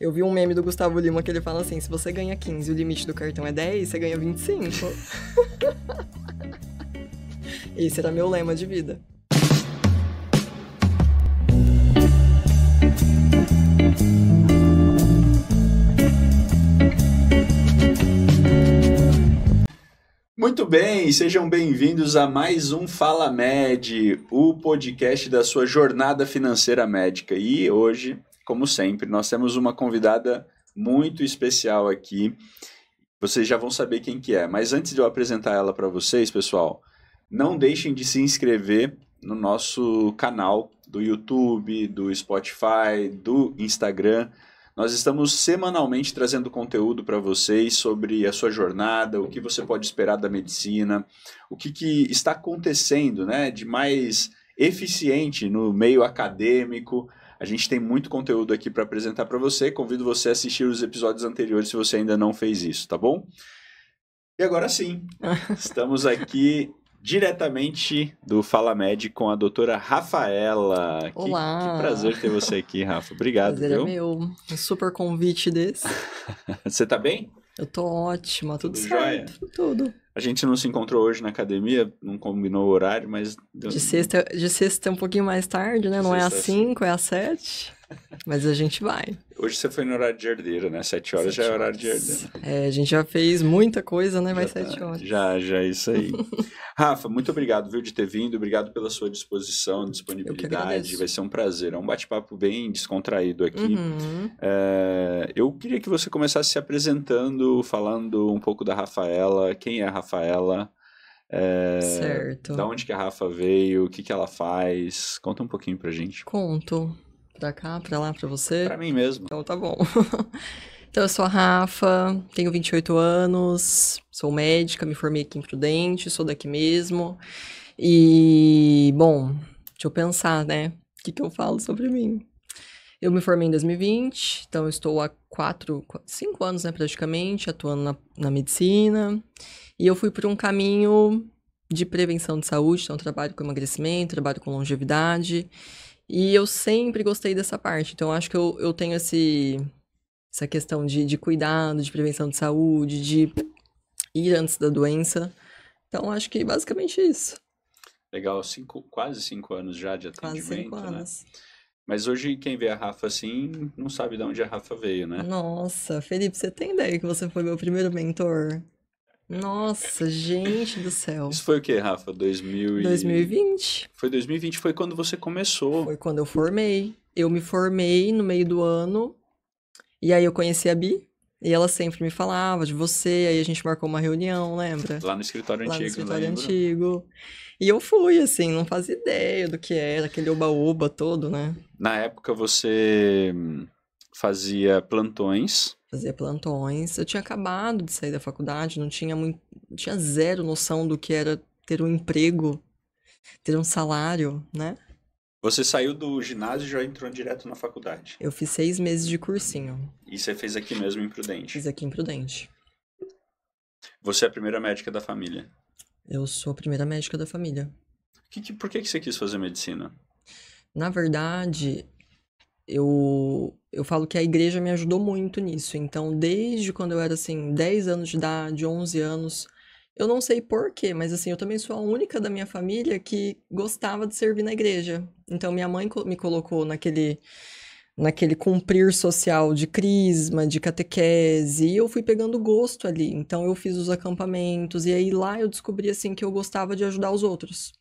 Eu vi um meme do Gustavo Lima que ele fala assim, se você ganha 15 e o limite do cartão é 10, você ganha 25. Esse era meu lema de vida. Muito bem, sejam bem-vindos a mais um Fala Med, o podcast da sua jornada financeira médica. E hoje, como sempre, nós temos uma convidada muito especial aqui. Vocês já vão saber quem que é, mas antes de eu apresentar ela para vocês, pessoal, não deixem de se inscrever no nosso canal do YouTube, do Spotify, do Instagram. Nós estamos semanalmente trazendo conteúdo para vocês sobre a sua jornada, o que você pode esperar da medicina, o que está acontecendo, né, de mais eficiente no meio acadêmico. A gente tem muito conteúdo aqui para apresentar para você. Convido você a assistir os episódios anteriores se você ainda não fez isso, tá bom? E agora sim, estamos aqui diretamente do Fala Med com a doutora Rafaela. Olá! Que prazer ter você aqui, Rafa. Obrigado, prazer viu? É meu. Um super convite desse. Você tá bem? Eu tô ótima, tudo certo. Jóia? Tudo. A gente não se encontrou hoje na academia, não combinou o horário, mas... De sexta é um pouquinho mais tarde, né? Não é às 5, é às 7. Mas a gente vai. Hoje você foi no horário de herdeiro, né? 7 horas já é horário de herdeiro. É, a gente já fez muita coisa, né? Vai 7 horas. Já é isso aí. Rafa, muito obrigado, viu, de ter vindo. Obrigado pela sua disposição, disponibilidade. Vai ser um prazer. É um bate-papo bem descontraído aqui. Uhum. Eu queria que você começasse se apresentando, falando um pouco da Rafaela. Quem é a Rafaela? Certo. Da onde que a Rafa veio? O que ela faz? Conta um pouquinho pra gente. Conto. Pra cá, pra lá, pra você? Pra mim mesmo. Então tá bom. Então eu sou a Rafa, tenho 28 anos, sou médica, me formei aqui em Prudente, sou daqui mesmo. E, bom, deixa eu pensar, né? O que eu falo sobre mim? Eu me formei em 2020, então eu estou há 5 anos, né, praticamente, atuando na medicina. E eu fui por um caminho de prevenção de saúde, então eu trabalho com emagrecimento, trabalho com longevidade. E eu sempre gostei dessa parte, então acho que eu tenho essa questão de cuidado, de prevenção de saúde, de ir antes da doença. Então acho que basicamente isso. Legal, quase 5 anos já de atendimento, quase 5 anos. Né? Mas hoje quem vê a Rafa assim não sabe de onde a Rafa veio, né? Nossa, Felipe, você tem ideia que você foi meu primeiro mentor? Nossa, gente do céu. Isso foi o que, Rafa? 2020. Foi 2020, foi quando você começou. Foi quando eu formei. Eu me formei no meio do ano. E aí eu conheci a Bi. E ela sempre me falava de você. Aí a gente marcou uma reunião, lembra? Lá no escritório antigo, Lá no escritório antigo. E eu fui, assim, não fazia ideia do que era, aquele oba-oba todo, né? Na época você fazia plantões. Fazia plantões. Eu tinha acabado de sair da faculdade, tinha zero noção do que era ter um emprego, ter um salário, né? Você saiu do ginásio e já entrou direto na faculdade? Eu fiz 6 meses de cursinho. E você fez aqui mesmo em Prudente? Fiz aqui em Prudente. Você é a primeira médica da família? Eu sou a primeira médica da família. Por que você quis fazer medicina? Na verdade, eu falo que a igreja me ajudou muito nisso. Então, desde quando eu era, assim, 10 anos de idade, 11 anos, eu não sei porquê, mas, assim, eu também sou a única da minha família que gostava de servir na igreja. Então, minha mãe me colocou naquele cumprir social de crisma, de catequese, e eu fui pegando gosto ali. Então, eu fiz os acampamentos, e aí lá eu descobri, assim, que eu gostava de ajudar os outros.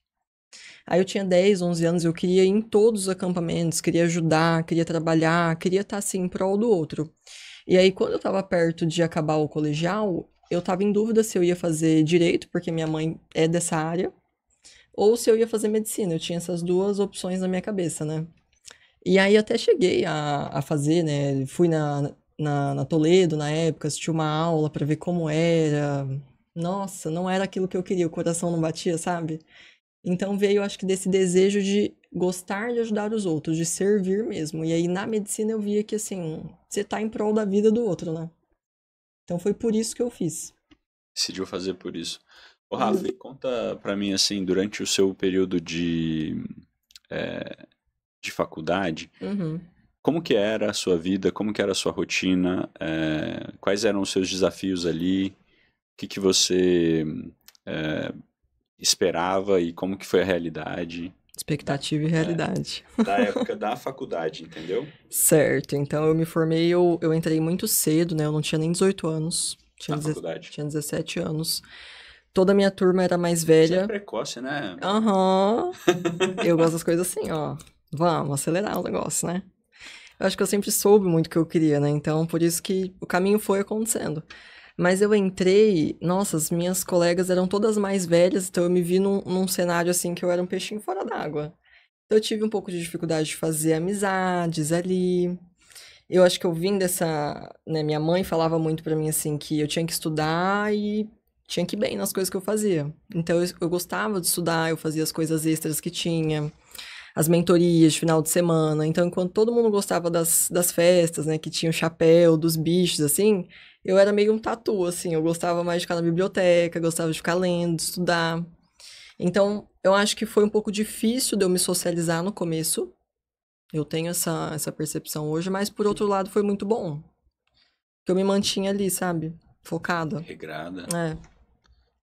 Aí eu tinha 10, 11 anos, eu queria ir em todos os acampamentos, queria ajudar, queria trabalhar, queria estar assim em prol do outro. E aí quando eu tava perto de acabar o colegial, eu tava em dúvida se eu ia fazer direito, porque minha mãe é dessa área, ou se eu ia fazer medicina. Eu tinha essas duas opções na minha cabeça, né? E aí até cheguei a fazer, né? Fui na Toledo na época, assisti uma aula pra ver como era. Nossa, não era aquilo que eu queria, o coração não batia, sabe? Então veio, acho que, desse desejo de gostar de ajudar os outros, de servir mesmo. E aí na medicina eu via que, assim, você tá em prol da vida do outro, né? Então foi por isso que eu fiz. Decidiu fazer por isso. Ô, Rafa, conta pra mim, assim, durante o seu período de faculdade, como que era a sua vida, como que era a sua rotina, quais eram os seus desafios ali, o que você esperava e como que foi a realidade Expectativa e realidade. da época da faculdade, entendeu? Certo, então eu me formei, eu entrei muito cedo, né? Eu não tinha nem 18 anos, Na faculdade. tinha 17 anos. Toda a minha turma era mais Você é velha. precoce, né? Aham. Eu gosto das coisas assim, ó. Vamos acelerar o negócio, né? Eu acho que eu sempre soube muito o que eu queria, né? Então, por isso que o caminho foi acontecendo. Mas eu entrei, nossa, as minhas colegas eram todas mais velhas, então eu me vi num cenário assim que eu era um peixinho fora d'água. Então eu tive um pouco de dificuldade de fazer amizades ali. Eu acho que eu vim dessa, né, minha mãe falava muito pra mim assim que eu tinha que estudar e tinha que ir bem nas coisas que eu fazia. Então eu gostava de estudar, eu fazia as coisas extras que tinha, as mentorias de final de semana. Então, enquanto todo mundo gostava das festas, né, que tinha o chapéu, dos bichos, assim, eu era meio um tatu, assim. Eu gostava mais de ficar na biblioteca, gostava de ficar lendo, de estudar. Então, eu acho que foi um pouco difícil de eu me socializar no começo. Eu tenho essa percepção hoje, mas por outro lado foi muito bom. Porque eu me mantinha ali, sabe? Focada. Regrada. É.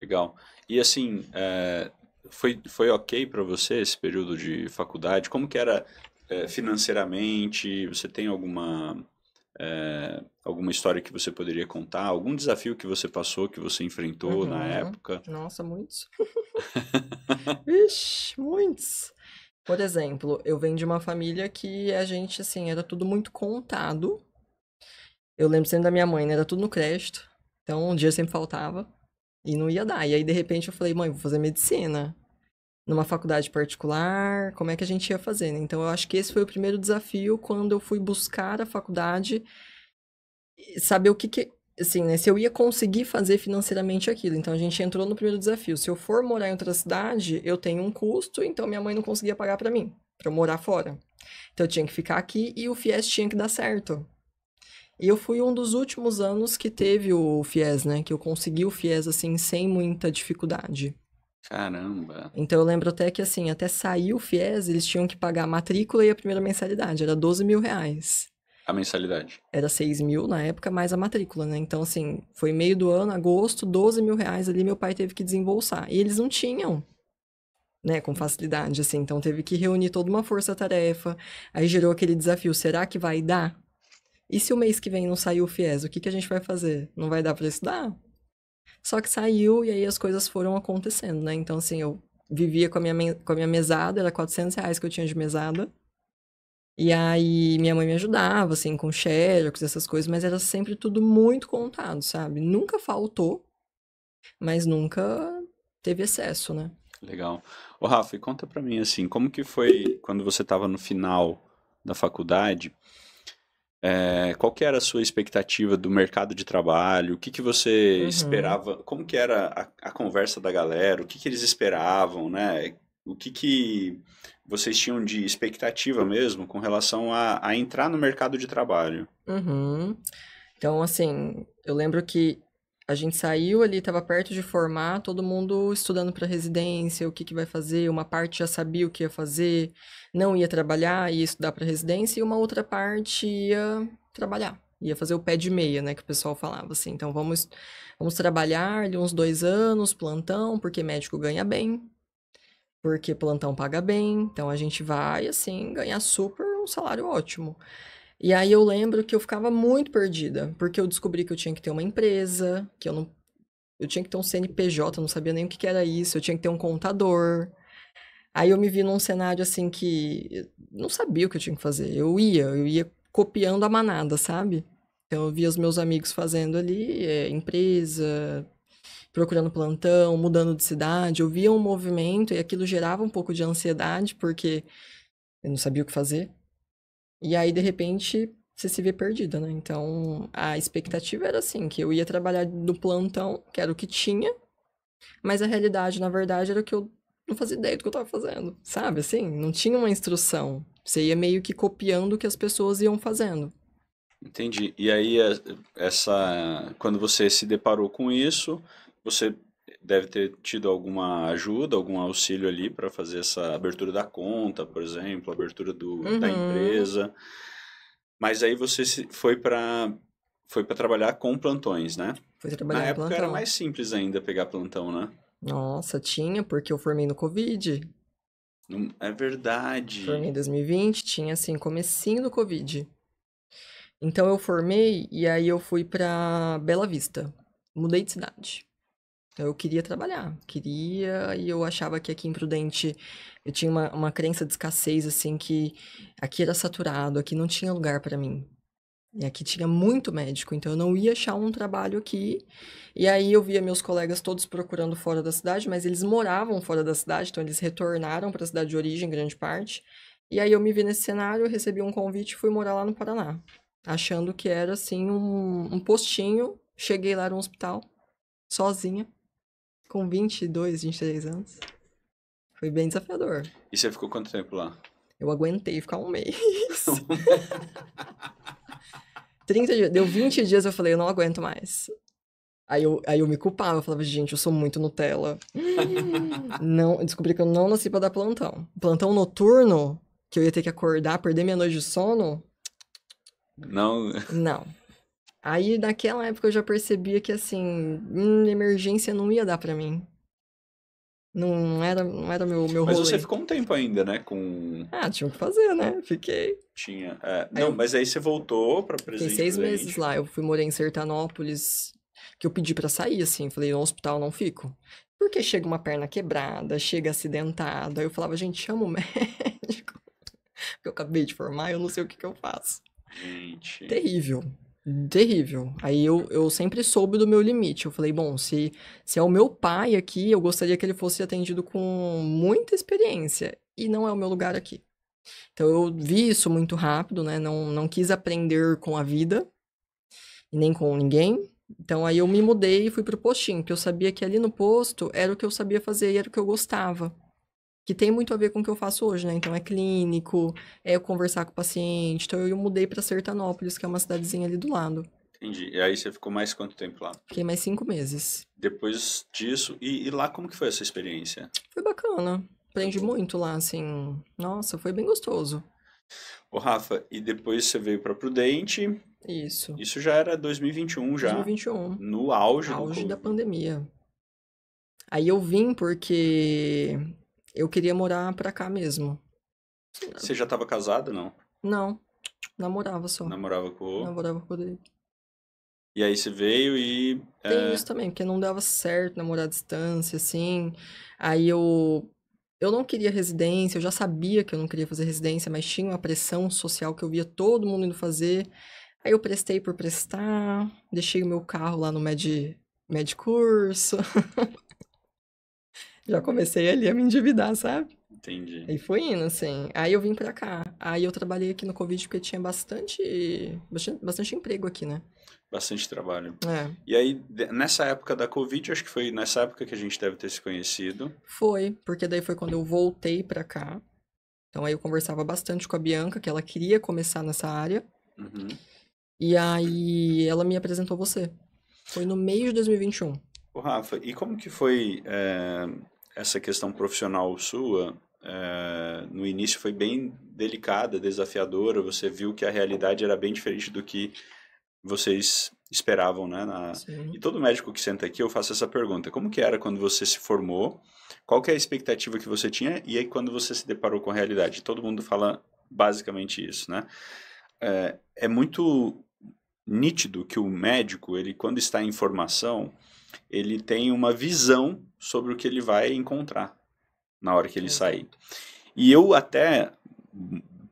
Legal. E assim, foi ok para você esse período de faculdade? Como que era financeiramente? Você tem alguma história que você poderia contar? Algum desafio que você passou, que você enfrentou na Uhum. época? Nossa, muitos. Ixi, muitos. Por exemplo, eu venho de uma família que a gente, assim, era tudo muito contado. Eu lembro sempre da minha mãe, né? Era tudo no crédito. Então, um dia sempre faltava e não ia dar. E aí, de repente, eu falei, mãe, vou fazer medicina. Numa faculdade particular, como é que a gente ia fazer, né? Então, eu acho que esse foi o primeiro desafio quando eu fui buscar a faculdade, saber o que assim, né? Se eu ia conseguir fazer financeiramente aquilo. Então, a gente entrou no primeiro desafio. Se eu for morar em outra cidade, eu tenho um custo, então minha mãe não conseguia pagar pra mim, pra eu morar fora. Então, eu tinha que ficar aqui e o FIES tinha que dar certo. E eu fui um dos últimos anos que teve o FIES, né? Que eu consegui o FIES, assim, sem muita dificuldade. Caramba! Então eu lembro até que, assim, até sair o FIES, eles tinham que pagar a matrícula e a primeira mensalidade. Era 12 mil reais. A mensalidade. Era 6 mil na época, mais a matrícula, né? Então, assim, foi meio do ano, agosto, 12 mil reais ali, meu pai teve que desembolsar. E eles não tinham, né, com facilidade, assim. Então teve que reunir toda uma força-tarefa. Aí gerou aquele desafio, será que vai dar? E se o mês que vem não sair o FIES, o que que a gente vai fazer? Não vai dar pra estudar? Só que saiu e aí as coisas foram acontecendo, né? Então, assim, eu vivia com a minha mesada, era 400 reais que eu tinha de mesada. E aí minha mãe me ajudava, assim, com xerox, essas coisas, mas era sempre tudo muito contado, sabe? Nunca faltou, mas nunca teve excesso, né? Legal. Ô, Rafa, e conta pra mim, assim, como que foi quando você estava no final da faculdade? Qual que era a sua expectativa do mercado de trabalho? O que que você Uhum. esperava? Como que era a conversa da galera? O que que eles esperavam, né? O que que vocês tinham de expectativa mesmo com relação a entrar no mercado de trabalho? Uhum. Então, assim, eu lembro que a gente saiu ali, estava perto de formar, todo mundo estudando para residência, o que que vai fazer, uma parte já sabia o que ia fazer, não ia trabalhar, ia estudar para residência, e uma outra parte ia trabalhar, ia fazer o pé de meia, né, que o pessoal falava assim. Então, vamos trabalhar ali uns 2 anos, plantão, porque médico ganha bem, porque plantão paga bem, então a gente vai, assim, ganhar super um salário ótimo. E aí eu lembro que eu ficava muito perdida, porque eu descobri que eu tinha que ter uma empresa, que eu tinha que ter um CNPJ, eu não sabia nem o que que era isso, eu tinha que ter um contador. Aí eu me vi num cenário assim que eu não sabia o que eu tinha que fazer. Eu ia copiando a manada, sabe? Então eu via os meus amigos fazendo ali, empresa, procurando plantão, mudando de cidade. Eu via um movimento e aquilo gerava um pouco de ansiedade, porque eu não sabia o que fazer. E aí, de repente, você se vê perdida, né? Então, a expectativa era assim, que eu ia trabalhar no plantão, que era o que tinha, mas a realidade, na verdade, era que eu não fazia ideia do que eu tava fazendo, sabe? Assim, não tinha uma instrução. Você ia meio que copiando o que as pessoas iam fazendo. Entendi. E aí, quando você se deparou com isso, você deve ter tido alguma ajuda, algum auxílio ali para fazer essa abertura da conta, por exemplo, abertura da Uhum. empresa. Mas aí você foi para trabalhar com plantões, né? Fui Na trabalhar em época era plantão. mais simples ainda pegar plantão, né? Nossa, tinha, porque eu formei no Covid. É Formei verdade. em 2020, tinha assim, comecinho do Covid. Então eu formei e aí eu fui pra Bela Vista. Mudei de cidade. Então eu queria trabalhar, queria, e eu achava que aqui em Prudente eu tinha uma crença de escassez, assim, que aqui era saturado, aqui não tinha lugar pra mim. E aqui tinha muito médico, então eu não ia achar um trabalho aqui. E aí eu via meus colegas todos procurando fora da cidade, mas eles moravam fora da cidade, então eles retornaram para a cidade de origem, grande parte. E aí eu me vi nesse cenário, recebi um convite e fui morar lá no Paraná, achando que era assim um postinho. Cheguei lá no hospital, sozinha, com 22, 23 anos. Foi bem desafiador. E você ficou quanto tempo lá? Eu aguentei ficar um mês. 30 dias, deu 20 dias, eu falei, eu não aguento mais. Aí eu me culpava, eu falava, gente, eu sou muito Nutella. Não, eu descobri que eu não nasci pra dar plantão. Plantão noturno, que eu ia ter que acordar, perder minha noite de sono, Não. não. Aí naquela época eu já percebia que assim, emergência não ia dar pra mim. Não era meu Mas você rolê. ficou um tempo ainda, né? Com. Ah, tinha o que fazer, né? Fiquei. Tinha. Aí Não, eu mas aí você voltou para fiquei Presidente 6 meses Prudente. lá. Eu fui morar em Sertanópolis, que eu pedi pra sair, assim. Falei, no hospital não fico. Porque chega uma perna quebrada, chega acidentado. Aí eu falava, gente, chama o médico. Que eu acabei de formar, eu não sei o que que eu faço. Gente. Terrível. Terrível. Aí eu sempre soube do meu limite. Eu falei, bom, se é o meu pai aqui, eu gostaria que ele fosse atendido com muita experiência. E não é o meu lugar aqui. Então eu vi isso muito rápido, né? Não quis aprender com a vida e nem com ninguém. Então aí eu me mudei e fui pro postinho, porque eu sabia que ali no posto era o que eu sabia fazer e era o que eu gostava. Que tem muito a ver com o que eu faço hoje, né? Então é clínico, é eu conversar com o paciente. Então eu mudei pra Sertanópolis, que é uma cidadezinha ali do lado. Entendi. E aí você ficou mais quanto tempo lá? Fiquei mais 5 meses. Depois disso. E lá como que foi essa experiência? Foi bacana. Foi Aprendi bom. muito lá, assim. Nossa, foi bem gostoso. Ô, Rafa, e depois você veio para Prudente. Isso. Isso já era 2021 já. 2021. No auge do Auge da Covid. pandemia. Aí eu vim porque eu queria morar pra cá mesmo. Você já estava casado, não? Não, namorava só. Namorava com o... Namorava com o Rodrigo. E aí você veio e... Tem isso também, porque não dava certo namorar à distância, assim. Aí eu não queria residência, eu já sabia que eu não queria fazer residência, mas tinha uma pressão social que eu via todo mundo indo fazer. Aí eu prestei por prestar, deixei o meu carro lá no Med Curso. Já comecei ali a me endividar, sabe? Entendi. Aí foi indo, assim. Aí eu vim pra cá. Aí eu trabalhei aqui no Covid porque tinha bastante emprego aqui, né? Bastante trabalho. É, E aí, nessa época da Covid, acho que foi nessa época que a gente deve ter se conhecido. foi, porque daí foi quando eu voltei pra cá. Então aí eu conversava bastante com a Bianca, que ela queria começar nessa área. Uhum. E aí ela me apresentou você. Foi no meio de 2021. Ô, Rafa, e como que foi essa questão profissional sua? No início foi bem delicada, desafiadora, você viu que a realidade era bem diferente do que vocês esperavam, né? E Sim. todo médico que senta aqui, eu faço essa pergunta. Como que era quando você se formou? Qual que é a expectativa que você tinha? E aí quando você se deparou com a realidade? Todo mundo fala basicamente isso, né? É muito nítido que o médico, ele quando está em formação, ele tem uma visão sobre o que ele vai encontrar na hora que ele sair. Exato. E eu até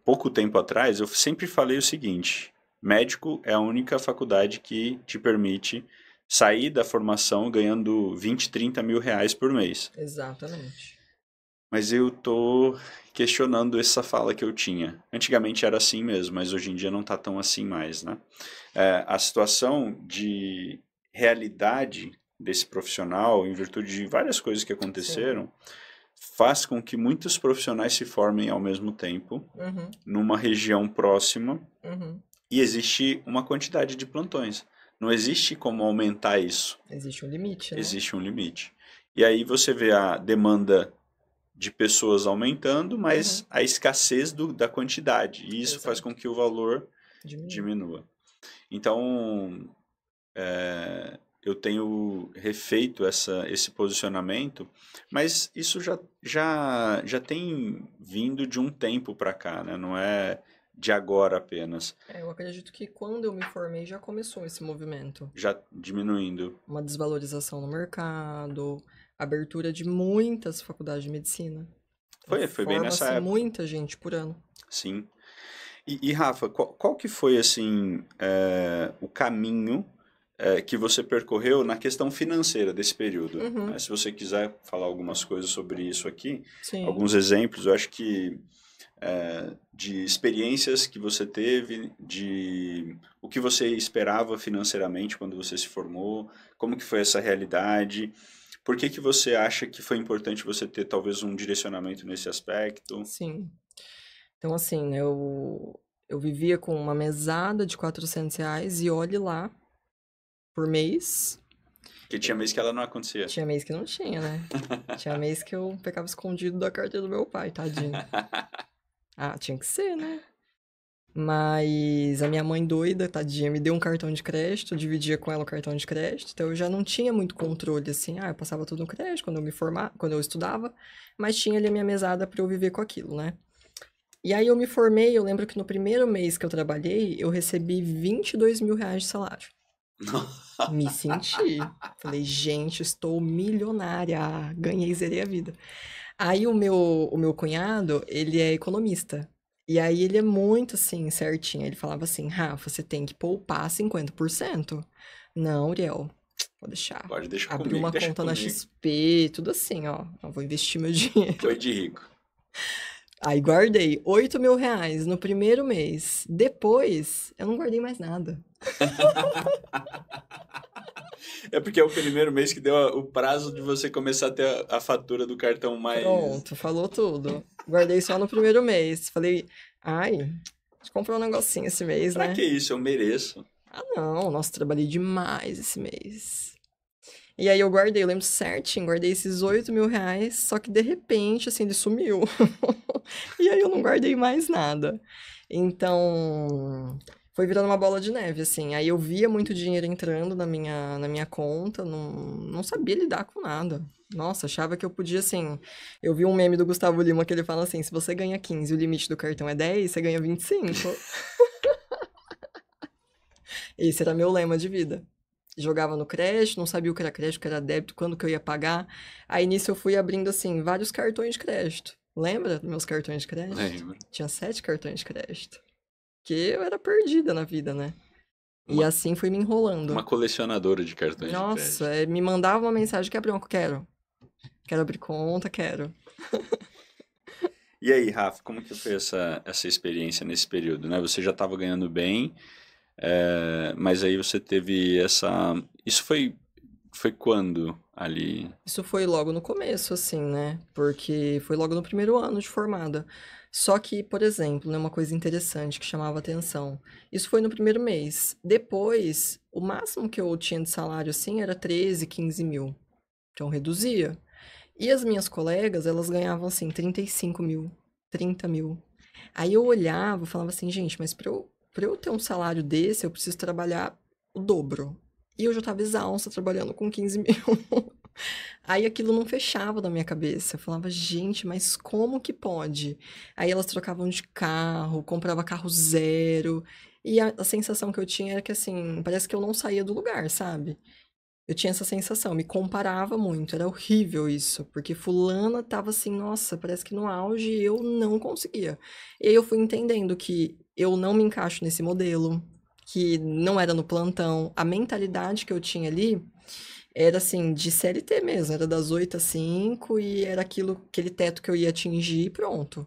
pouco tempo atrás, eu sempre falei o seguinte: médico é a única faculdade que te permite sair da formação ganhando 20, 30 mil reais por mês. Exatamente. Mas eu tô questionando essa fala que eu tinha. Antigamente era assim mesmo, mas hoje em dia não tá tão assim mais, né? A situação de realidade desse profissional, em virtude de várias coisas que Sim. aconteceram, faz com que muitos profissionais se formem ao mesmo tempo, Uhum, numa região próxima, uhum. e existe uma quantidade de plantões. Não existe como aumentar isso. Existe um limite, né? Existe um limite. E aí você vê a demanda de pessoas aumentando, mas Uhum. a escassez da quantidade. E isso faz Exato. com que o valor Diminui. diminua. Então, eu tenho refeito esse posicionamento, mas isso já tem vindo de um tempo para cá, né? Não é de agora apenas, Eu acredito que quando eu me formei já começou esse movimento. já diminuindo. Uma desvalorização no mercado, abertura de muitas faculdades de medicina. Então, Foi bem nessa forma-se época, muita gente por ano. sim. E Rafa, qual que foi, assim, o caminho que você percorreu na questão financeira desse período? Uhum, Se você quiser falar algumas coisas sobre isso aqui, sim. alguns exemplos, eu acho que de experiências que você teve, de o que você esperava financeiramente quando você se formou, como que foi essa realidade, por que que você acha que foi importante você ter talvez um direcionamento nesse aspecto? Sim. Então, assim, eu vivia com uma mesada de R$ 400 e olhe lá, por mês. Que tinha mês que ela não acontecia. Tinha mês que não tinha, né? Tinha mês que eu pegava escondido da carteira do meu pai, tadinho. Ah, tinha que ser, né? Mas a minha mãe doida, tadinha, me deu um cartão de crédito, eu dividia com ela o cartão de crédito, então eu já não tinha muito controle, assim, eu passava tudo no crédito quando eu me formava, quando eu estudava, mas tinha ali a minha mesada pra eu viver com aquilo, né? E aí eu me formei, eu lembro que no primeiro mês que eu trabalhei, eu recebi R$ 22.000 de salário. Me senti. Falei, gente, estou milionária, ganhei, zerei a vida. Aí o meu cunhado, ele é economista. E aí ele é muito assim, certinho. Ele falava assim, Rafa, você tem que poupar 50%. Não, Uriel, pode deixar. Pode, deixa Abri comigo, uma deixa conta na comigo. XP, tudo assim, ó. Eu vou investir meu dinheiro. Foi de rico. Aí guardei R$ 8.000 no primeiro mês. Depois, eu não guardei mais nada. É porque é o primeiro mês que deu o prazo de você começar a ter a fatura do cartão mais. Pronto, falou tudo. Guardei só no primeiro mês. Falei, ai, deixa eu comprar um negocinho esse mês, Pra que né? isso? Eu mereço. Ah, não, nossa, trabalhei demais esse mês. E aí eu guardei, eu lembro certinho, guardei esses R$ 8.000, só que de repente, assim, ele sumiu. E aí eu não guardei mais nada. Então, foi virando uma bola de neve, assim. Aí eu via muito dinheiro entrando na minha conta, não sabia lidar com nada. Nossa, achava que eu podia, assim. Eu vi um meme do Gustavo Lima que ele fala assim: se você ganha 15 e o limite do cartão é 10, você ganha 25. Esse era meu lema de vida. Jogava no crédito, não sabia o que era crédito, o que era débito, quando que eu ia pagar. Aí nisso eu fui abrindo, assim, vários cartões de crédito. Lembra dos meus cartões de crédito? Lembro. Tinha 7 cartões de crédito. Porque eu era perdida na vida, né? E Uma, assim fui me enrolando. uma colecionadora de cartões de Nossa, crédito. me mandava uma mensagem, quer abrir uma? Quero. Quero abrir conta, quero. E aí, Rafa, como que foi essa experiência nesse período, né? Você já estava ganhando bem, mas aí você teve essa. Isso foi quando ali? Isso foi logo no começo, assim, né? Porque foi logo no primeiro ano de formada. Só que, por exemplo, né, uma coisa interessante que chamava atenção. Isso foi no primeiro mês. Depois, o máximo que eu tinha de salário, assim, era 13, 15 mil. Então, reduzia. E as minhas colegas, elas ganhavam, assim, 35 mil, 30 mil. Aí eu olhava e falava assim, gente, mas pra eu ter um salário desse, eu preciso trabalhar o dobro. E eu já tava exausta trabalhando com 15 mil. Aí aquilo não fechava na minha cabeça. Eu falava, gente, mas como que pode? Aí elas trocavam de carro, comprava carro zero. E a sensação que eu tinha era que, assim, parece que eu não saía do lugar, sabe? Eu tinha essa sensação, me comparava muito, era horrível isso, porque fulana tava assim, nossa, parece que no auge eu não conseguia. E aí eu fui entendendo que eu não me encaixo nesse modelo, que não era no plantão. A mentalidade que eu tinha ali era assim, de CLT mesmo, era das 8 às 5 e era aquele teto que eu ia atingir e pronto.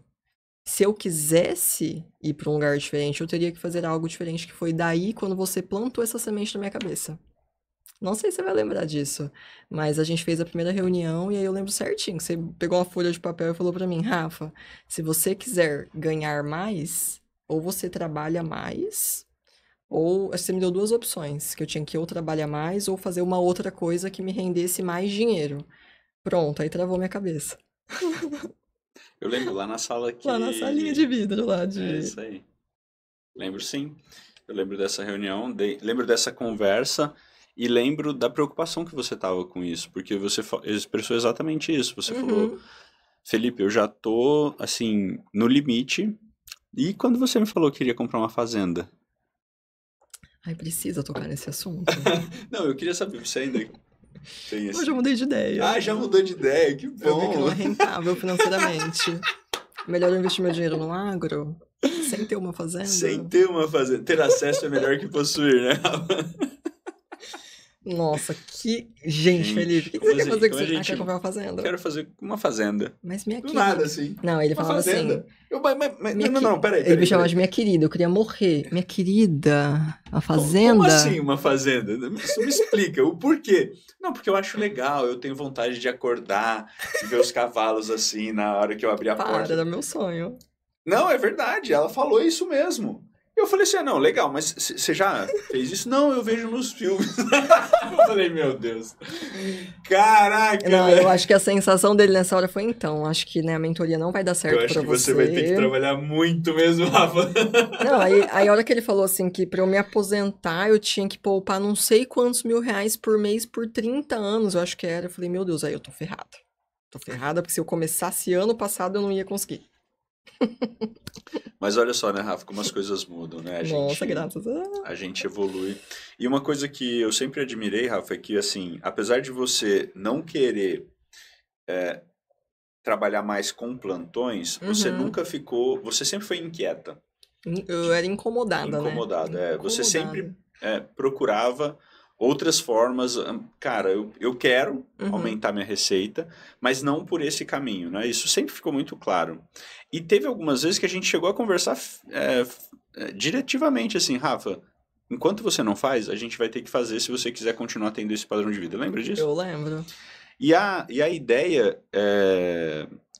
Se eu quisesse ir para um lugar diferente, eu teria que fazer algo diferente, que foi daí quando você plantou essa semente na minha cabeça. Não sei se você vai lembrar disso, mas a gente fez a primeira reunião e aí eu lembro certinho que você pegou uma folha de papel e falou pra mim, Rafa, se você quiser ganhar mais, ou você trabalha mais, ou você me deu duas opções, que eu tinha que ou trabalhar mais ou fazer uma outra coisa que me rendesse mais dinheiro. Pronto, aí travou minha cabeça. Eu lembro lá na sala Lá na salinha de que. vidro lá É de. isso aí. Lembro sim. Eu lembro dessa reunião, lembro dessa conversa e lembro da preocupação que você tava com isso, porque você expressou exatamente isso. Você falou, Uhum. Felipe, eu já tô, assim, no limite. E quando você me falou que queria comprar uma fazenda? Ai, precisa tocar nesse assunto. Não, eu queria saber, você ainda tem Eu já esse... mudei de ideia. Ah, já mudou de ideia, que Eu vi que bom! não é rentável financeiramente. Melhor eu investir meu dinheiro no agro, sem ter uma Sem fazenda. ter uma fazenda. Ter acesso é melhor que possuir, né? Nossa, que. Gente, Felipe, o Gente, que você quer fazer com como a você? Ah, quer gente comprar uma fazenda? quero fazer uma fazenda. Mas minha Do nada, querida. assim. Não, ele Uma falava assim. fazenda. Minha Não, não, peraí, Ele me peraí, chamava peraí. de minha querida, eu queria morrer. Minha querida, a Como assim fazenda? uma fazenda? Isso me explica o porquê. Não, porque eu acho legal, eu tenho vontade de acordar e ver os cavalos assim na hora que eu abrir a Para, porta. era meu sonho. Não, é verdade, ela falou isso mesmo. Eu falei assim, não, legal, mas você já fez isso? Não, eu vejo nos filmes. Eu falei, meu Deus. Caraca, Não, eu velho. acho que a sensação dele nessa hora foi então. Acho que né, a mentoria não vai dar Eu certo acho pra que você vai ter que você. trabalhar muito mesmo, Rafa. Não, aí a hora que ele falou assim que pra eu me aposentar eu tinha que poupar não sei quantos mil reais por mês por 30 anos, eu acho que era. Eu falei, meu Deus, aí eu tô ferrada. Tô ferrada porque se eu começasse ano passado eu não ia conseguir. Mas olha só, né, Rafa, como as coisas mudam, né? Nossa, graças a... A gente evolui. E uma coisa que eu sempre admirei, Rafa, é que, assim, apesar de você não querer trabalhar mais com plantões, você Uhum. nunca ficou. Você sempre foi inquieta, Eu de- era incomodada, né? incomodada. Você sempre Incomodada. procurava outras formas. Cara, eu quero Uhum. aumentar minha receita, mas não por esse caminho, né? Isso sempre ficou muito claro. E teve algumas vezes que a gente chegou a conversar diretivamente, assim, Rafa. Enquanto você não faz, a gente vai ter que fazer se você quiser continuar tendo esse padrão de vida. Lembra disso? Eu lembro. E a ideia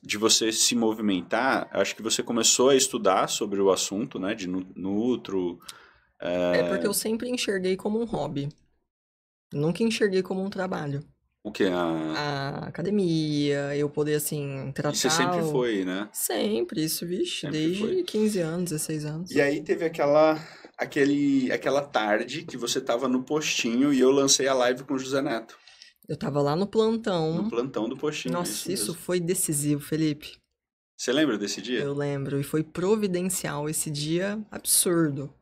de você se movimentar, acho que você começou a estudar sobre o assunto, né? De nutro. É porque eu sempre enxerguei como um hobby. Nunca enxerguei como um trabalho. O que? A academia, eu poder, assim, E você tratar sempre foi, né? sempre isso, vixe, Sempre foi. desde 15 anos, 16 anos. E aí teve aquela tarde que você tava no postinho e eu lancei a live com o José Neto. Eu tava lá no No plantão. plantão do postinho, é isso Nossa, isso mesmo. foi decisivo, Felipe. Você lembra desse dia? Eu lembro. E foi providencial esse dia absurdo.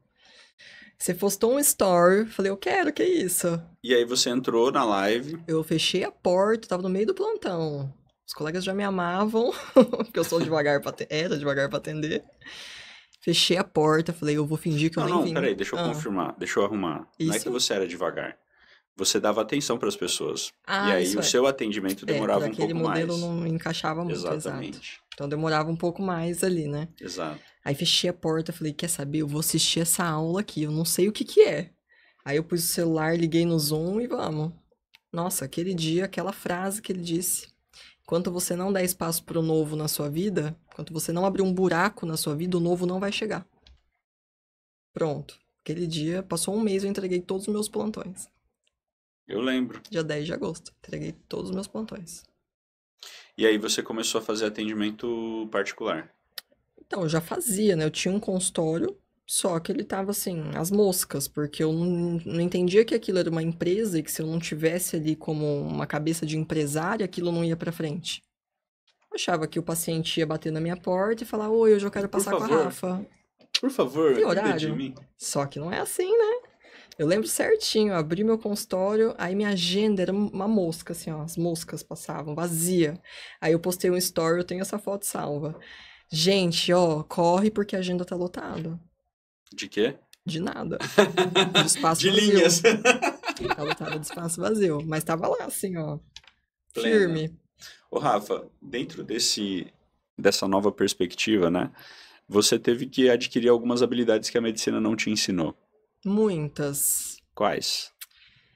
Você postou um story, falei, eu quero, que isso? E aí você entrou na live. Eu fechei a porta, tava no meio do plantão. Os colegas já me amavam, porque eu sou devagar pra era devagar pra atender. Fechei a porta, falei, eu vou fingir que eu Não, nem não, vim. peraí, deixa eu Ah, confirmar, deixa eu arrumar. Não é que isso? você era devagar. Você dava atenção para as pessoas. E Ah, aí isso o é. seu atendimento É, por demorava um aquele pouco modelo mais. não encaixava muito, exato. Exatamente. Então demorava um pouco mais ali, né? Exato. Aí fechei a porta, falei, quer saber? Eu vou assistir essa aula aqui, eu não sei o que que é. Aí eu pus o celular, liguei no Zoom e vamos. Nossa, aquele dia, aquela frase que ele disse. Enquanto você não der espaço pro novo na sua vida, enquanto você não abrir um buraco na sua vida, o novo não vai chegar. Pronto. Aquele dia, passou um mês, eu entreguei todos os meus plantões. Eu lembro. Dia 10 de agosto. Entreguei todos os meus plantões. E aí você começou a fazer atendimento particular. Então, eu já fazia, né? Eu tinha um consultório, só que ele tava assim, às moscas, porque eu não entendia que aquilo era uma empresa e que se eu não tivesse ali como uma cabeça de empresária, aquilo não ia pra frente. Eu achava que o paciente ia bater na minha porta e falar, oi, hoje eu quero Por passar com a favor, Rafa. por favor, Tem cuida de horário? mim. Só que não é assim, né? Eu lembro certinho, eu abri meu consultório, aí minha agenda era uma mosca, assim, ó, as moscas passavam, vazia. Aí eu postei um story, eu tenho essa foto salva. Gente, ó, corre porque a agenda tá lotada. De quê? De nada. De espaço De vazio. linhas. Tá lotada de espaço vazio. Mas tava lá, assim, ó. Plena. Firme. Ô, Rafa, dentro dessa nova perspectiva, né? Você teve que adquirir algumas habilidades que a medicina não te ensinou. Muitas Quais?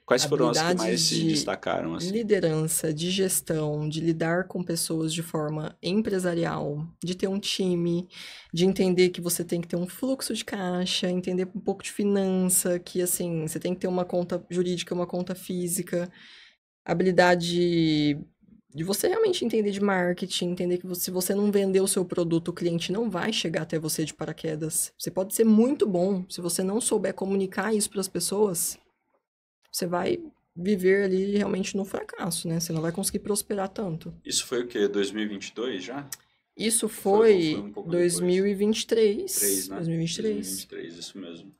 Quais foram as que mais habilidades se de destacaram, assim? liderança, de gestão, de lidar com pessoas de forma empresarial, de ter um time, de entender que você tem que ter um fluxo de caixa, entender um pouco de finança, que assim, você tem que ter uma conta jurídica, uma conta física, habilidade de você realmente entender de marketing, entender que se você não vender o seu produto, o cliente não vai chegar até você de paraquedas. Você pode ser muito bom, se você não souber comunicar isso para as pessoas, você vai viver ali realmente no fracasso, né? Você não vai conseguir prosperar tanto. Isso foi o quê? 2022 já? Isso Foi foi um pouco depois? 2023. 3, né? 2023. 2023, isso mesmo.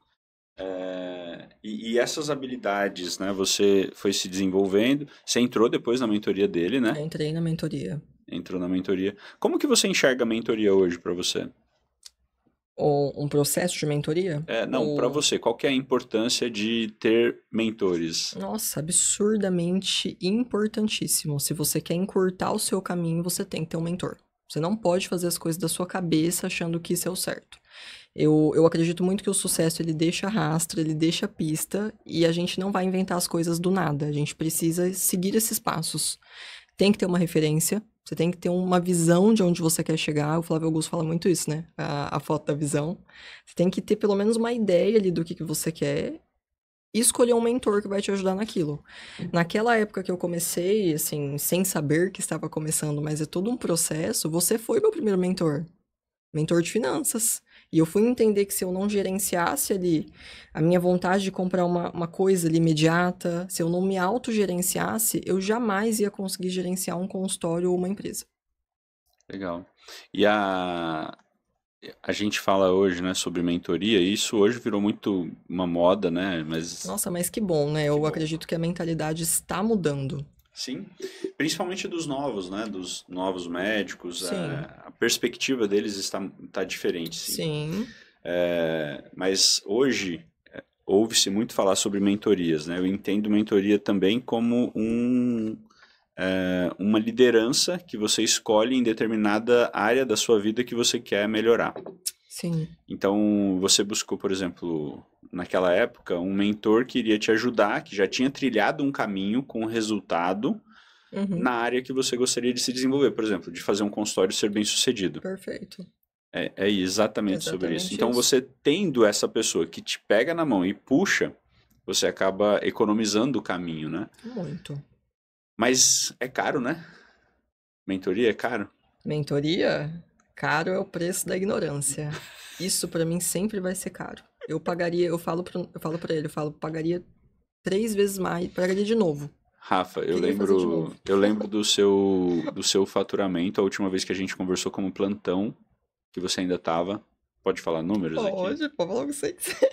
E essas habilidades, né? Você foi se desenvolvendo. Você entrou depois na mentoria dele, né? Eu entrei na mentoria. Entrou na mentoria. Como que você enxerga a mentoria hoje para você? Ou um processo de mentoria? Não, para você, qual que é a importância de ter mentores? Nossa, absurdamente importantíssimo. Se você quer encurtar o seu caminho, você tem que ter um mentor. Você não pode fazer as coisas da sua cabeça achando que isso é o certo. Eu acredito muito que o sucesso ele deixa rastro, ele deixa pista e a gente não vai inventar as coisas do nada. A gente precisa seguir esses passos. Tem que ter uma referência, você tem que ter uma visão de onde você quer chegar. O Flávio Augusto fala muito isso, né? A foto da visão. Você tem que ter pelo menos uma ideia ali do que você quer e escolher um mentor que vai te ajudar naquilo. Naquela época que eu comecei, assim, sem saber que estava começando, mas é todo um processo, você foi meu primeiro mentor. Mentor de finanças. E eu fui entender que se eu não gerenciasse ali a minha vontade de comprar uma coisa ali imediata, se eu não me autogerenciasse, eu jamais ia conseguir gerenciar um consultório ou uma empresa. Legal. E a gente fala hoje, né, sobre mentoria, e isso hoje virou muito uma moda, né? Mas Nossa, mas que bom, né? que Eu bom. acredito que a mentalidade está mudando. Sim, principalmente dos novos, né? Dos novos médicos, Sim. a perspectiva deles está diferente, sim. Sim. Mas hoje ouve-se muito falar sobre mentorias, né? Eu entendo mentoria também como uma liderança que você escolhe em determinada área da sua vida que você quer melhorar. Sim. Então, você buscou, por exemplo, naquela época, um mentor que iria te ajudar, que já tinha trilhado um caminho com resultado na área que você gostaria de se desenvolver. Por exemplo, de fazer um consultório ser bem sucedido. Perfeito. É exatamente sobre isso. Exatamente Então, isso. você tendo essa pessoa que te pega na mão e puxa, você acaba economizando o caminho, né? Muito. Mas é caro, né? Mentoria é caro. Mentoria, caro é o preço da ignorância. Isso pra mim sempre vai ser caro. Eu pagaria, eu falo pra ele, pagaria 3 vezes mais, pagaria de novo. Rafa, Queria fazer de novo. eu lembro do seu faturamento, a última vez que a gente conversou como plantão, que você ainda estava. Pode falar números aqui? Pode falar o que você quiser.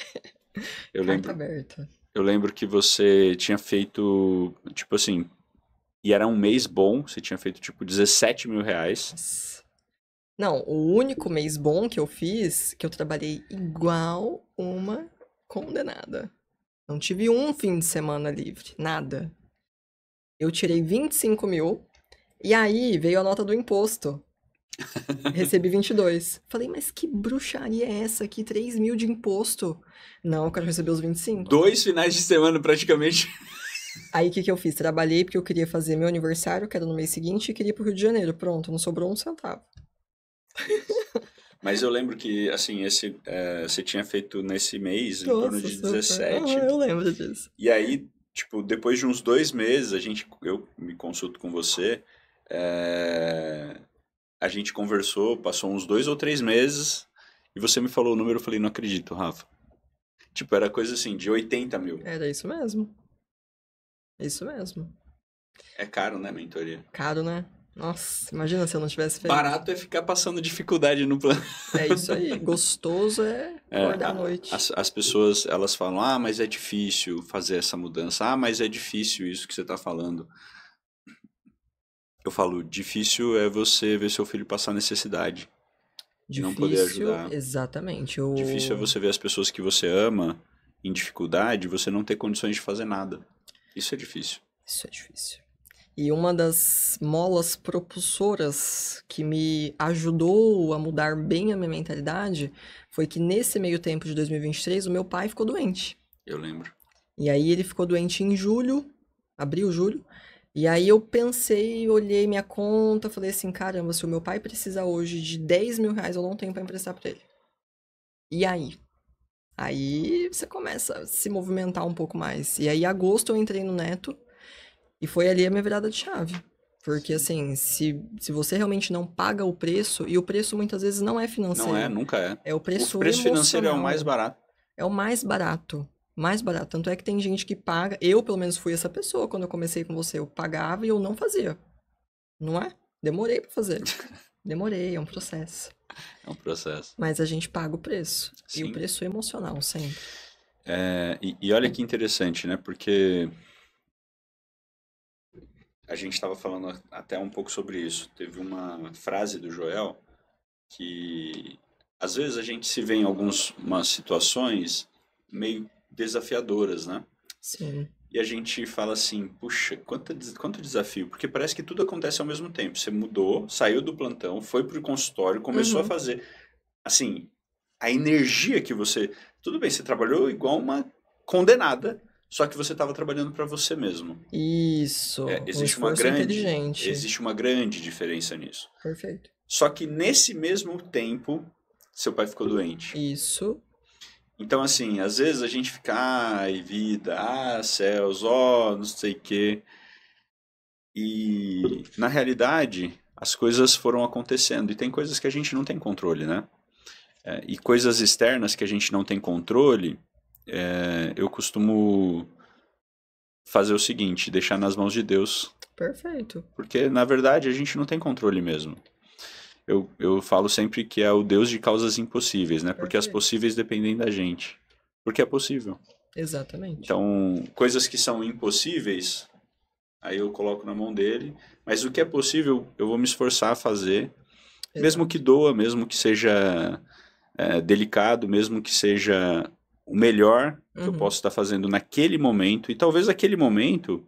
Eu Carta lembro, aberta. eu lembro que você tinha feito, tipo assim, e era um mês bom, você tinha feito tipo 17 mil reais. Nossa. Não, o único mês bom que eu fiz, que eu trabalhei igual uma condenada. Não tive um fim de semana livre, nada. Eu tirei 25 mil, e aí veio a nota do imposto. Recebi 22. Falei, mas que bruxaria é essa aqui? 3 mil de imposto. Não, eu quero receber os 25. 2 finais de semana praticamente. Aí o que eu fiz? Trabalhei porque eu queria fazer meu aniversário, que era no mês seguinte, e queria ir pro Rio de Janeiro. Pronto, não sobrou um centavo. Mas eu lembro que, assim, você tinha feito nesse mês em torno de Super. 17. Eu lembro disso. E aí, tipo, depois de uns 2 meses, eu me consulto com você, a gente conversou, passou uns 2 ou 3 meses, e você me falou o número, eu falei, não acredito, Rafa. Tipo, era coisa assim, de 80 mil. Era isso mesmo. Isso mesmo. É caro, né, mentoria? Caro, né? Nossa, imagina se eu não tivesse feito. Barato é ficar passando dificuldade no plano. É isso aí. Gostoso é acordar à noite. As pessoas, elas falam, ah, mas é difícil fazer essa mudança. Ah, mas é difícil isso que você está falando. Eu falo, difícil é você ver seu filho passar necessidade. E não poder ajudar. Exatamente. Difícil é você ver as pessoas que você ama em dificuldade e você não ter condições de fazer nada. Isso é difícil. Isso é difícil. E uma das molas propulsoras que me ajudou a mudar bem a minha mentalidade foi que nesse meio tempo de 2023 o meu pai ficou doente. Eu lembro. E aí ele ficou doente em julho, abril, julho. E aí eu pensei, olhei minha conta, falei assim, caramba, se o meu pai precisa hoje de 10 mil reais, eu não tenho pra emprestar pra ele. E aí? Aí você começa a se movimentar um pouco mais. E aí, em agosto, eu entrei no Neto. E foi ali a minha virada de chave. Porque, assim, se você realmente não paga o preço, e o preço muitas vezes não é Não financeiro, é, nunca é. é o O preço preço financeiro é o mais emocional, barato. é o mais barato. Mais barato. Tanto é que tem gente que paga. Eu, pelo menos, fui essa pessoa quando eu comecei com você. Eu pagava e eu não fazia. Não é? Demorei pra fazer. Demorei, é um processo. É um processo. Mas a gente paga o preço. E o Sim. preço é emocional, sempre. E olha que interessante, né? Porque a gente estava falando até um pouco sobre isso. Teve uma frase do Joel que às vezes a gente se vê em algumas situações meio desafiadoras, né? Sim. E a gente fala assim, puxa, quanto desafio, porque parece que tudo acontece ao mesmo tempo. Você mudou, saiu do plantão, foi pro consultório, começou a Uhum. fazer, assim, a energia que você... Tudo bem, você trabalhou igual uma condenada, só que você estava trabalhando para você mesmo. Isso. Um Existe esforço inteligente. existe uma grande diferença nisso. Perfeito. Só que nesse mesmo tempo, seu pai ficou doente. Isso. Então, assim, às vezes a gente fica, ai, vida, céus, ó, não sei o quê. E, na realidade, as coisas foram acontecendo. E tem coisas que a gente não tem controle, né? E coisas externas que a gente não tem controle, eu costumo fazer o seguinte, deixar nas mãos de Deus. Perfeito. Porque, na verdade, a gente não tem controle mesmo. Eu falo sempre que é o Deus de causas impossíveis, né? Porque as Perfeito. possíveis dependem da gente. Porque é possível. Exatamente. Então, coisas que são impossíveis, aí eu coloco na mão dele. Mas o que é possível, eu vou me esforçar a fazer. Mesmo que Exato. doa, mesmo que seja delicado, mesmo que seja o melhor que eu Uhum. posso estar fazendo naquele momento. E talvez naquele momento,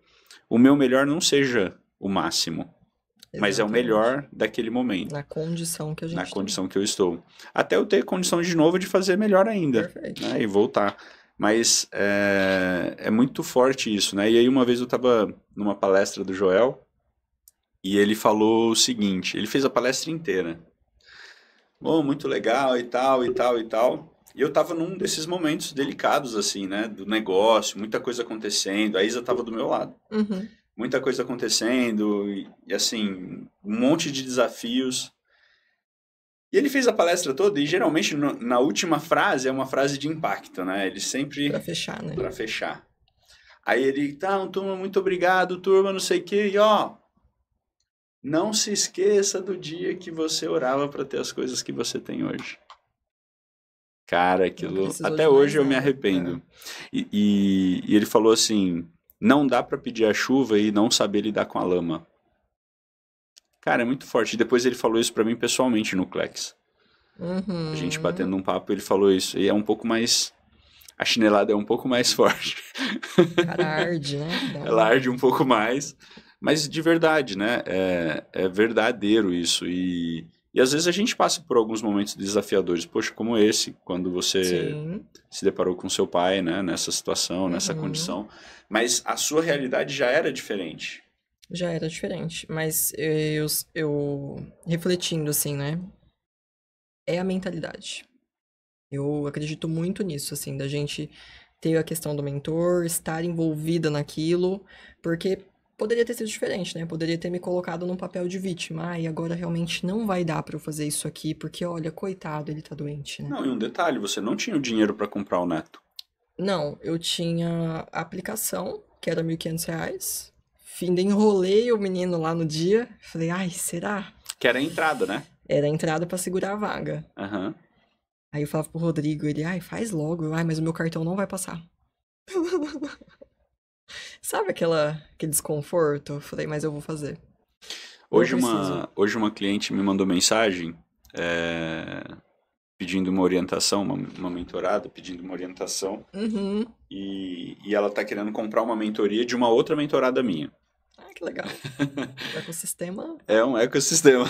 o meu melhor não seja o máximo. Mas é o Exatamente. melhor daquele momento. Na condição que a Na gente tá. condição que eu estou. Até eu ter condição de novo de fazer melhor ainda, Perfeito. né? E voltar. Mas é muito forte isso, né? E aí uma vez eu estava numa palestra do Joel e ele falou o seguinte, ele fez a palestra inteira. Bom, muito legal e tal, e tal, e tal. E eu estava num desses momentos delicados, assim, né? Do negócio, muita coisa acontecendo. A Isa estava do meu lado. Uhum. Muita coisa acontecendo e assim, um monte de desafios. E ele fez a palestra toda e geralmente na última frase é uma frase de impacto, né? Ele sempre Pra fechar, né? para fechar. Aí ele, tá, turma, muito obrigado, turma, não sei o quê. E ó, não se esqueça do dia que você orava para ter as coisas que você tem hoje. Cara, Não aquilo, precisou até de mais hoje eu me nada. arrependo. E ele falou assim, não dá para pedir a chuva e não saber lidar com a lama. Cara, é muito forte. E depois ele falou isso para mim pessoalmente no Clex. A gente Uhum. batendo um papo, ele falou isso. E é um pouco mais. A chinelada é um pouco mais forte. Cara arde, né? Dá Ela um... arde um pouco mais. Mas de verdade, né? É verdadeiro isso. E às vezes a gente passa por alguns momentos desafiadores. Poxa, como esse, quando você Sim. se deparou com seu pai, né? Nessa situação, nessa Uhum. condição. Mas a sua realidade já era diferente. Já era diferente. Mas eu refletindo assim, né? É a mentalidade. Eu acredito muito nisso, assim, da gente ter a questão do mentor, estar envolvida naquilo, porque poderia ter sido diferente, né? Poderia ter me colocado num papel de vítima. E agora realmente não vai dar pra eu fazer isso aqui, porque olha, coitado, ele tá doente, né? Não, e um detalhe, você não tinha o dinheiro para comprar o neto. Não, eu tinha a aplicação, que era R$ 1.500. Ainda enrolei o menino lá no dia. Falei, ai, será? Que era a entrada, né? Era a entrada pra segurar a vaga. Aham. Aí eu falava pro Rodrigo, ele, ai, faz logo. Ai, mas o meu cartão não vai passar. Sabe aquele desconforto? Eu falei, mas eu vou fazer. Eu preciso. Hoje uma cliente me mandou mensagem pedindo uma orientação, uma mentorada, pedindo uma orientação, Uhum. e ela está querendo comprar uma mentoria de uma outra mentorada minha. Ah, que legal. O ecossistema. É um ecossistema.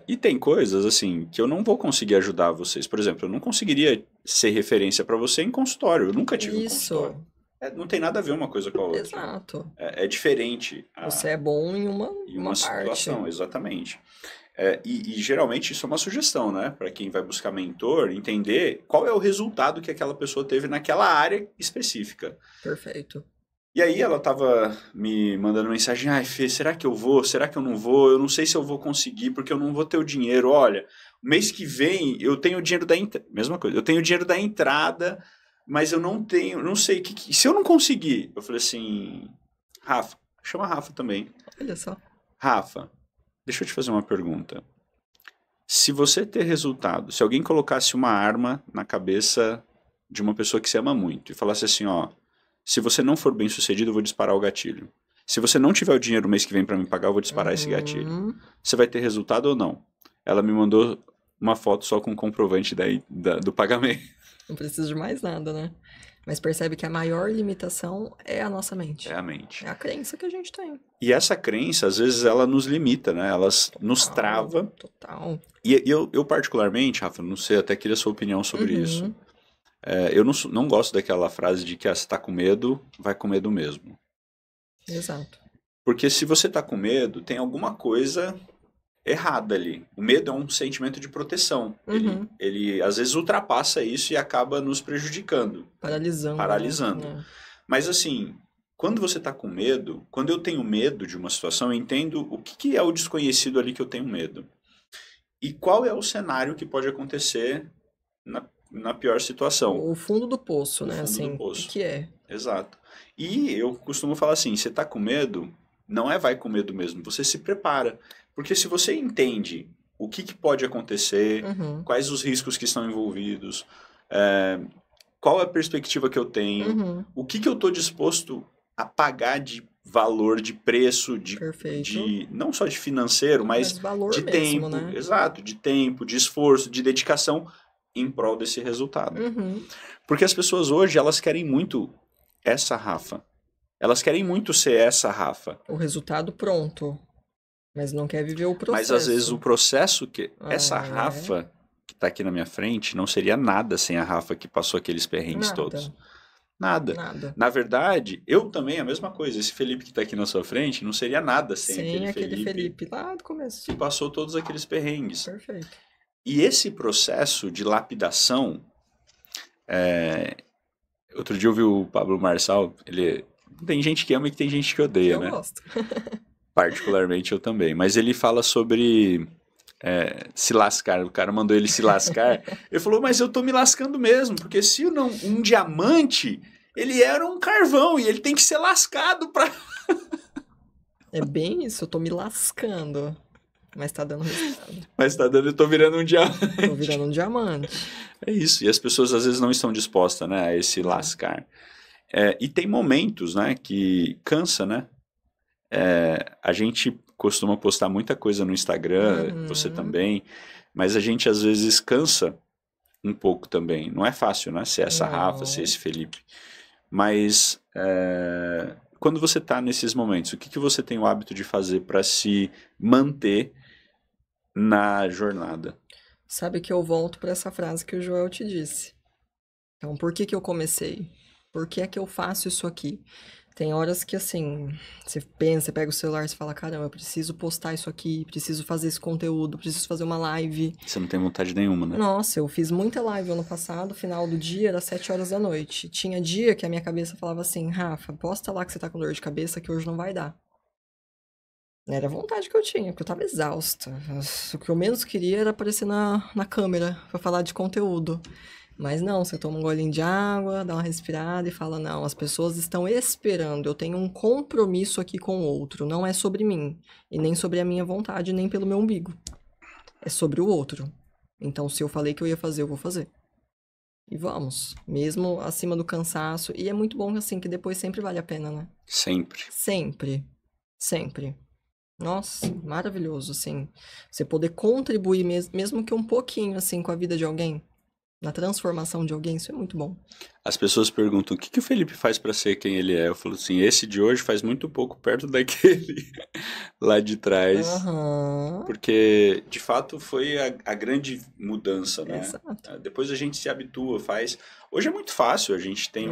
E tem coisas assim que eu não vou conseguir ajudar vocês. Por exemplo, eu não conseguiria ser referência para você em consultório. Eu nunca tive um consultório. Isso. Não tem nada a ver uma coisa com a outra. Exato. É diferente Você é bom em em uma uma parte. situação, exatamente. E geralmente isso é uma sugestão, né? Para quem vai buscar mentor, entender qual é o resultado que aquela pessoa teve naquela área específica. Perfeito. E aí ela tava me mandando mensagem, ai Fê, será que eu vou? Será que eu não vou? Eu não sei se eu vou conseguir, porque eu não vou ter o dinheiro. Olha, mês que vem eu tenho o dinheiro da entrada. Mesma coisa, eu tenho o dinheiro da entrada, mas eu não tenho, não sei, se eu não conseguir. Eu falei assim, Rafa, chama a Rafa também. Olha só. Rafa, deixa eu te fazer uma pergunta. Se você ter resultado, se alguém colocasse uma arma na cabeça de uma pessoa que se ama muito e falasse assim, ó, se você não for bem sucedido, eu vou disparar o gatilho. Se você não tiver o dinheiro o mês que vem pra me pagar, eu vou disparar esse gatilho. Você vai ter resultado ou não? Ela me mandou uma foto só com comprovante do pagamento. Não precisa de mais nada, né? Mas percebe que a maior limitação é a nossa mente. É a mente. É a crença que a gente tem. E essa crença, às vezes, ela nos limita, né? Ela nos trava. Total. E eu particularmente, Rafa, não sei, até queria a sua opinião sobre isso. Eu não gosto daquela frase de que você tá com medo, vai com medo mesmo. Exato. Porque se você tá com medo, tem alguma coisa errada ali. O medo é um sentimento de proteção. Ele às vezes ultrapassa isso e acaba nos prejudicando. Paralisando. Né? Mas assim, quando você tá com medo, quando eu tenho medo de uma situação, eu entendo o que é o desconhecido ali que eu tenho medo. E qual é o cenário que pode acontecer na pior situação. O fundo do poço, né? Fundo assim, do poço. O que é? Exato. E eu costumo falar assim, você tá com medo, não vai com medo mesmo, você se prepara. Porque se você entende o que pode acontecer, quais os riscos que estão envolvidos, qual é a perspectiva que eu tenho, o que eu estou disposto a pagar de valor, de preço, de não só de financeiro, mas valor de mesmo, tempo, né? exato, de tempo, de esforço, de dedicação em prol desse resultado. Porque as pessoas hoje, elas querem muito essa Rafa. Elas querem muito ser essa Rafa. O resultado pronto. Mas não quer viver o processo. Mas às vezes o processo que essa Rafa que está aqui na minha frente não seria nada sem a Rafa que passou aqueles perrengues todos. Nada. Na verdade, eu também, a mesma coisa. Esse Felipe que está aqui na sua frente não seria nada sem aquele Felipe lá do começo. Que passou todos aqueles perrengues. Perfeito. E esse processo de lapidação... Outro dia eu vi o Pablo Marçal, tem gente que ama e tem gente que odeia, né? Eu gosto. Particularmente eu também. Mas ele fala sobre se lascar. O cara mandou ele se lascar. Ele falou, mas eu tô me lascando mesmo, porque se um diamante, ele era um carvão e ele tem que ser lascado pra... É bem isso, eu tô me lascando. Mas tá dando resultado. Eu tô virando um diamante. Tô virando um diamante. É isso, e as pessoas às vezes não estão dispostas, né, a esse lascar. E tem momentos, né, que cansa, né? A gente costuma postar muita coisa no Instagram, você também, mas a gente às vezes cansa um pouco também. Não é fácil, né, ser essa Rafa, ser esse Felipe. Mas quando você está nesses momentos, o que você tem o hábito de fazer para se manter na jornada? Sabe que eu volto para essa frase que o Joel te disse. Então, por que eu comecei? Por que é que eu faço isso aqui? Tem horas que, assim, você pensa, você pega o celular e fala, caramba, eu preciso postar isso aqui, preciso fazer esse conteúdo, preciso fazer uma live. Você não tem vontade nenhuma, né? Nossa, eu fiz muita live ano passado, final do dia era 7 horas da noite. Tinha dia que a minha cabeça falava assim, Rafa, posta lá que você tá com dor de cabeça que hoje não vai dar. Era a vontade que eu tinha, porque eu tava exausta. O que eu menos queria era aparecer na câmera pra falar de conteúdo. Mas não, você toma um golinho de água, dá uma respirada e fala, não, as pessoas estão esperando, eu tenho um compromisso aqui com o outro, não é sobre mim, e nem sobre a minha vontade, nem pelo meu umbigo. É sobre o outro. Então, se eu falei que eu ia fazer, eu vou fazer. E vamos, mesmo acima do cansaço. E é muito bom, assim, que depois sempre vale a pena, né? Sempre. Sempre. Nossa, maravilhoso, assim. Você poder contribuir mesmo que um pouquinho, assim, com a vida de alguém. Na transformação de alguém, isso é muito bom. As pessoas perguntam, o que o Felipe faz para ser quem ele é? Eu falo assim, esse de hoje faz muito pouco perto daquele lá de trás. Porque, de fato, foi a grande mudança, né? Exato. Depois a gente se habitua, faz... Hoje é muito fácil, a gente tem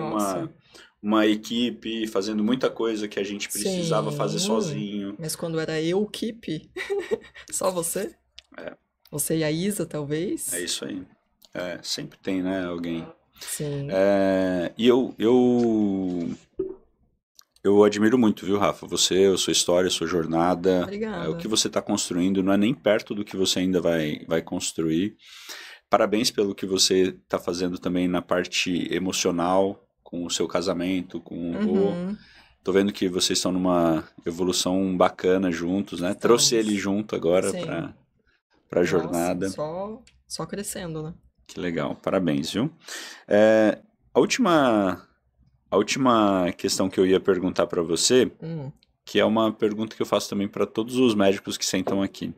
uma equipe fazendo muita coisa que a gente precisava fazer sozinho. Mas quando era equipe, só você? Você e a Isa, talvez? É isso aí. Sempre tem, né, alguém. Sim. E eu Eu admiro muito, viu, Rafa? Você, a sua história, a sua jornada. Obrigada. O que você está construindo não é nem perto do que você ainda vai construir. Parabéns pelo que você está fazendo também na parte emocional, com o seu casamento, com o Rô. Tô vendo que vocês estão numa evolução bacana juntos, né? Trouxe ele junto agora para a jornada. Só crescendo, né? Que legal, parabéns, viu? A última questão que eu ia perguntar para você, que é uma pergunta que eu faço também para todos os médicos que sentam aqui.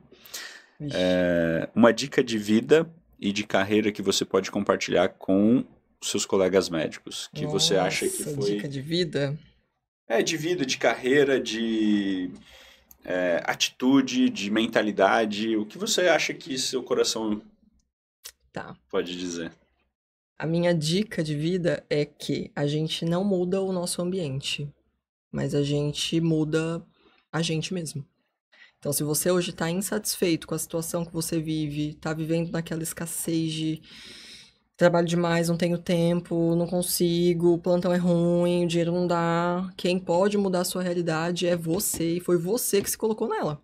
Uma dica de vida e de carreira que você pode compartilhar com seus colegas médicos, que você acha que foi... dica de vida? De vida, de carreira, de atitude, de mentalidade. O que você acha que seu coração pode dizer? A minha dica de vida é que a gente não muda o nosso ambiente, mas a gente muda a gente mesmo. Então, se você hoje está insatisfeito com a situação que você vive, está vivendo naquela escassez de trabalho demais, não tenho tempo, não consigo, o plantão é ruim, o dinheiro não dá, quem pode mudar a sua realidade é você, e foi você que se colocou nela.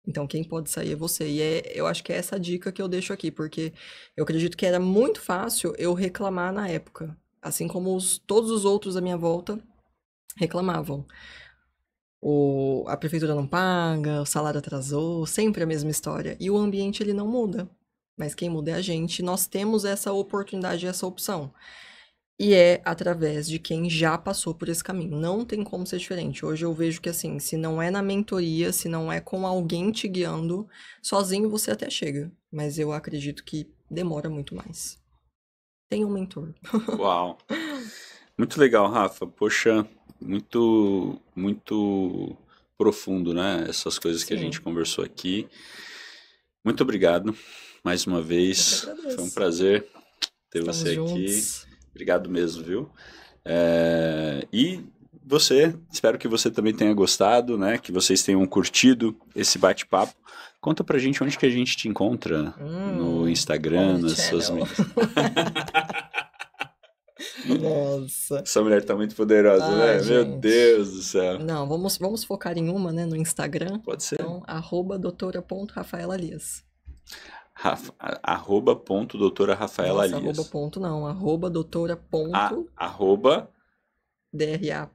Então, quem pode sair é você. E eu acho que é essa dica que eu deixo aqui, porque eu acredito que era muito fácil eu reclamar na época, assim como todos os outros à minha volta reclamavam. A prefeitura não paga, o salário atrasou, sempre a mesma história. E o ambiente, ele não muda. Mas quem muda é a gente. Nós temos essa oportunidade, essa opção. E é através de quem já passou por esse caminho. Não tem como ser diferente. Hoje eu vejo que, assim, se não é na mentoria, se não é com alguém te guiando, sozinho você até chega. Mas eu acredito que demora muito mais. Tenha um mentor. Uau! Muito legal, Rafa. Poxa, muito, muito profundo, né? Essas coisas que a gente conversou aqui. Muito obrigado mais uma vez. Foi um prazer ter você aqui. Obrigado mesmo, viu? E você, espero que você também tenha gostado, né? Que vocês tenham curtido esse bate-papo. Conta pra gente onde que a gente te encontra no Instagram, nas suas mídias. Nossa. Essa mulher tá muito poderosa, né? Gente. Meu Deus do céu. Não, vamos focar em uma, né? No Instagram. Pode ser. Então, @doutora.rafaelalias. @doutora Rafaela Alias. @doutora.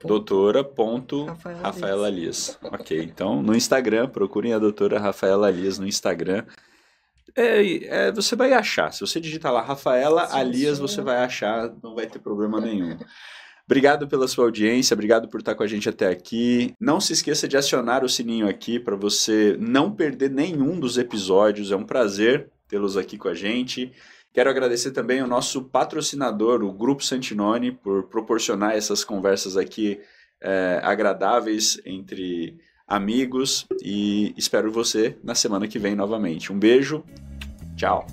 Doutora.Rafaela Alias. Ok, então no Instagram, procurem a doutora Rafaela Alias no Instagram. Você vai achar, se você digitar lá Rafaela Alias, você vai achar, não vai ter problema nenhum. Obrigado pela sua audiência, obrigado por estar com a gente até aqui. Não se esqueça de acionar o sininho aqui para você não perder nenhum dos episódios. É um prazer tê-los aqui com a gente. Quero agradecer também ao nosso patrocinador, o Grupo Santinoni, por proporcionar essas conversas aqui agradáveis entre amigos, e espero você na semana que vem novamente. Um beijo, tchau!